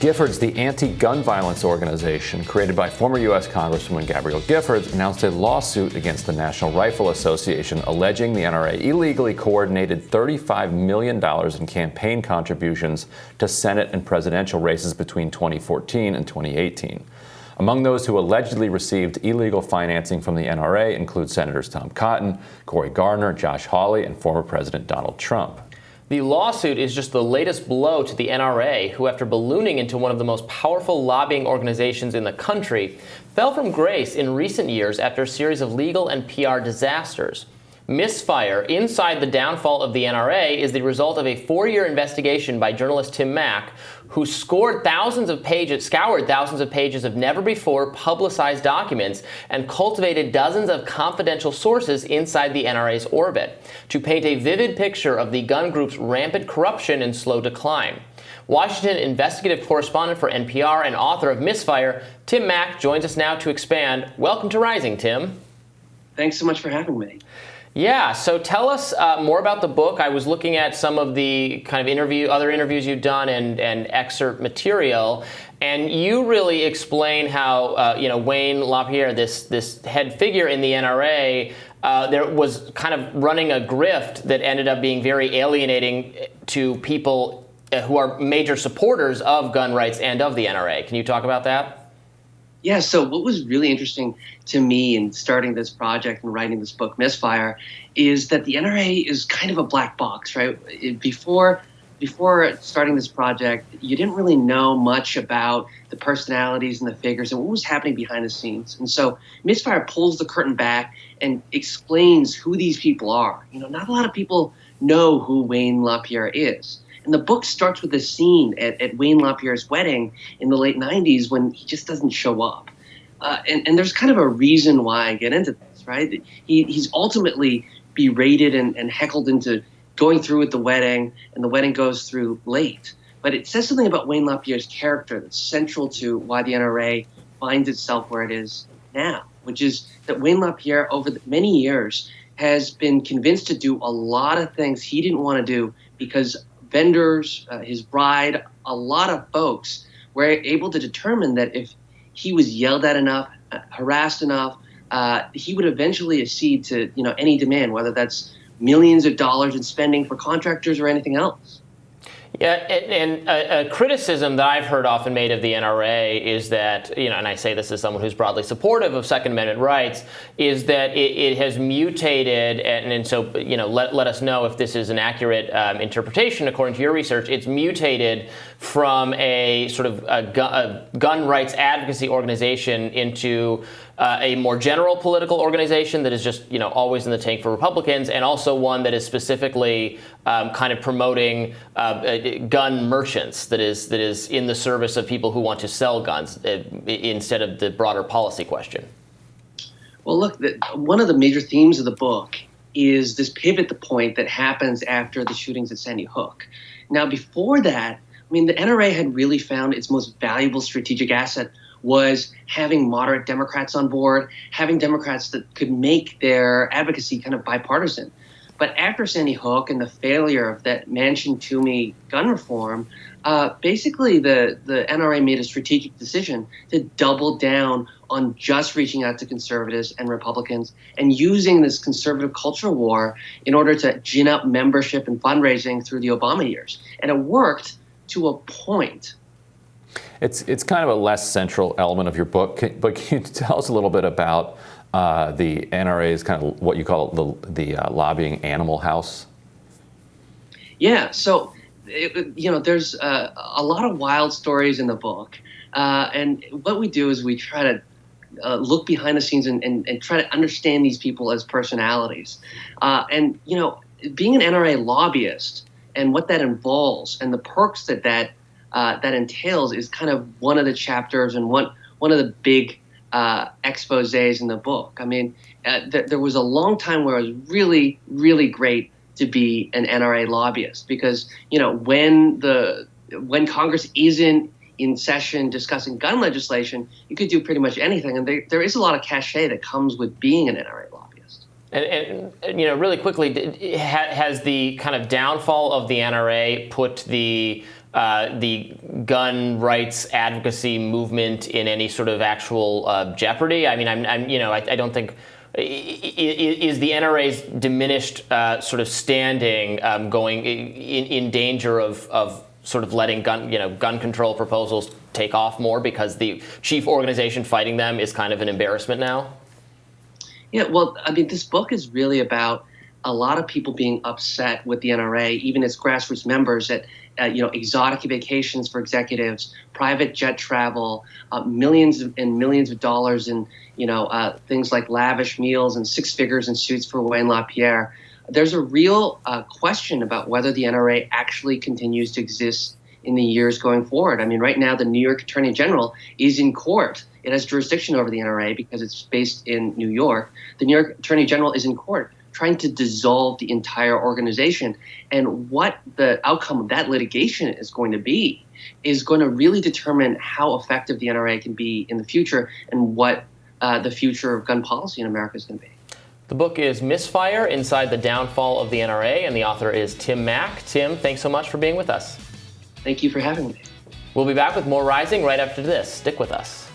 Giffords, the anti-gun violence organization created by former U.S. Congresswoman Gabrielle Giffords, announced a lawsuit against the National Rifle Association alleging the NRA illegally coordinated $35 million in campaign contributions to Senate and presidential races between 2014 and 2018. Among those who allegedly received illegal financing from the NRA include Senators Tom Cotton, Cory Gardner, Josh Hawley, and former President Donald Trump. The lawsuit is just the latest blow to the NRA, who, after ballooning into one of the most powerful lobbying organizations in the country, fell from grace in recent years after a series of legal and PR disasters. Misfire, inside the downfall of the NRA, is the result of a 4-year investigation by journalist Tim Mak, who scoured thousands of pages of never-before publicized documents and cultivated dozens of confidential sources inside the NRA's orbit to paint a vivid picture of the gun group's rampant corruption and slow decline. Washington investigative correspondent for NPR and author of Misfire, Tim Mak, joins us now to expand. Welcome to Rising, Tim. Thanks so much for having me. Yeah, so tell us more about the book. I was looking at some of the kind of other interviews you've done and excerpt material, and you really explain how Wayne LaPierre, this head figure in the NRA, there was kind of running a grift that ended up being very alienating to people who are major supporters of gun rights and of the NRA. Can you talk about that? Yeah, so what was really interesting to me in starting this project and writing this book, Misfire, is that the NRA is kind of a black box, right? Before starting this project, you didn't really know much about the personalities and the figures and what was happening behind the scenes. And so Misfire pulls the curtain back and explains who these people are. Not a lot of people know who Wayne LaPierre is. And the book starts with a scene at Wayne LaPierre's wedding in the late 90s when he just doesn't show up. And there's kind of a reason why I get into this, right? He's ultimately berated and heckled into going through with the wedding, and the wedding goes through late. But it says something about Wayne LaPierre's character that's central to why the NRA finds itself where it is now, which is that Wayne LaPierre, over many years, has been convinced to do a lot of things he didn't want to do because vendors, his bride, a lot of folks were able to determine that if he was yelled at enough, harassed enough, he would eventually accede to any demand, whether that's millions of dollars in spending for contractors or anything else. Yeah, and a criticism that I've heard often made of the NRA is that, and I say this as someone who's broadly supportive of Second Amendment rights, is that it has mutated, and so, let us know if this is an accurate interpretation according to your research. It's mutated from a sort of a gun rights advocacy organization into a more general political organization that is just, always in the tank for Republicans, and also one that is specifically kind of promoting gun merchants, that is in the service of people who want to sell guns instead of the broader policy question. Well, look, one of the major themes of the book is this pivot point that happens after the shootings at Sandy Hook. Now, before that, the NRA had really found its most valuable strategic asset was having moderate Democrats on board, having Democrats that could make their advocacy kind of bipartisan. But after Sandy Hook and the failure of that Manchin-Toomey gun reform, basically the NRA made a strategic decision to double down on just reaching out to conservatives and Republicans and using this conservative cultural war in order to gin up membership and fundraising through the Obama years. And it worked to a point. It's kind of a less central element of your book, but can you tell us a little bit about the NRA's kind of what you call the lobbying animal house? Yeah, so there's a lot of wild stories in the book, and what we do is we try to look behind the scenes and try to understand these people as personalities, and being an NRA lobbyist and what that involves and the perks that entails is kind of one of the chapters and one of the big exposés in the book. There was a long time where it was really, really great to be an NRA lobbyist because, when Congress isn't in session discussing gun legislation, you could do pretty much anything. And there is a lot of cachet that comes with being an NRA lobbyist. And really quickly, has the kind of downfall of the NRA put the the gun rights advocacy movement in any sort of actual jeopardy? I mean, I don't think. Is the NRA's diminished sort of standing going in danger of sort of letting gun control proposals take off more because the chief organization fighting them is kind of an embarrassment now? Yeah, well, I mean, this book is really about a lot of people being upset with the NRA, even as grassroots members, at exotic vacations for executives, private jet travel, millions and millions of dollars in things like lavish meals and six figures in suits for Wayne LaPierre. There's a real question about whether the NRA actually continues to exist in the years going forward. I mean, right now, the New York Attorney General is in court. It has jurisdiction over the NRA because it's based in New York. The New York Attorney General is in court trying to dissolve the entire organization. And what the outcome of that litigation is going to be is going to really determine how effective the NRA can be in the future and what the future of gun policy in America is going to be. The book is Misfire, Inside the Downfall of the NRA, and the author is Tim Mack. Tim, thanks so much for being with us. Thank you for having me. We'll be back with more Rising right after this. Stick with us.